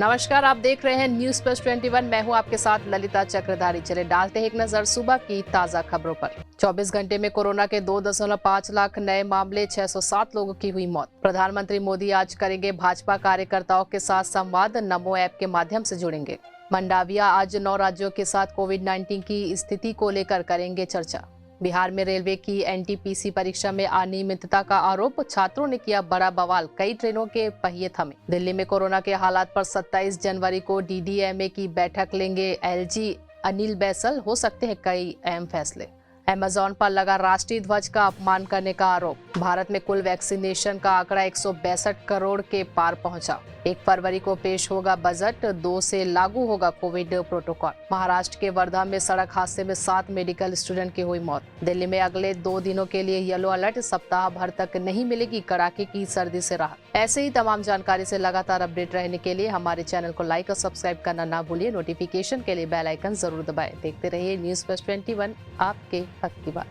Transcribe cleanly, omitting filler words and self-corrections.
नमस्कार, आप देख रहे हैं न्यूज प्लस 21। मैं हूं आपके साथ ललिता चक्रधारी। चले डालते हैं एक नजर सुबह की ताजा खबरों पर। 24 घंटे में कोरोना के 2.5 लाख नए मामले, 607 लोगों की हुई मौत। प्रधानमंत्री मोदी आज करेंगे भाजपा कार्यकर्ताओं के साथ संवाद, नमो ऐप के माध्यम से जुड़ेंगे। मंडाविया आज 9 राज्यों के साथ कोविड-19 की स्थिति को लेकर करेंगे चर्चा। बिहार में रेलवे की एनटीपीसी परीक्षा में अनियमितता का आरोप, छात्रों ने किया बड़ा बवाल, कई ट्रेनों के पहिए थमे। दिल्ली में कोरोना के हालात पर 27 जनवरी को डीडीएमए की बैठक लेंगे एलजी अनिल बैसल, हो सकते हैं कई अहम फैसले। अमेजॉन पर लगा राष्ट्रीय ध्वज का अपमान करने का आरोप। भारत में कुल वैक्सीनेशन का आंकड़ा 162 करोड़ के पार पहुंचा। 1 फरवरी को पेश होगा बजट, 2 से लागू होगा कोविड प्रोटोकॉल। महाराष्ट्र के वर्धा में सड़क हादसे में 7 मेडिकल स्टूडेंट की हुई मौत। दिल्ली में अगले 2 दिनों के लिए येलो अलर्ट, सप्ताह भर तक नहीं मिलेगी कड़ाके की सर्दी से राहत। ऐसे ही तमाम जानकारी से लगातार अपडेट रहने के लिए हमारे चैनल को लाइक और सब्सक्राइब करना ना भूलिए। नोटिफिकेशन के लिए बेल आइकन जरूर दबाएं। देखते रहिए न्यूज प्लस 21, आपके हक की बात।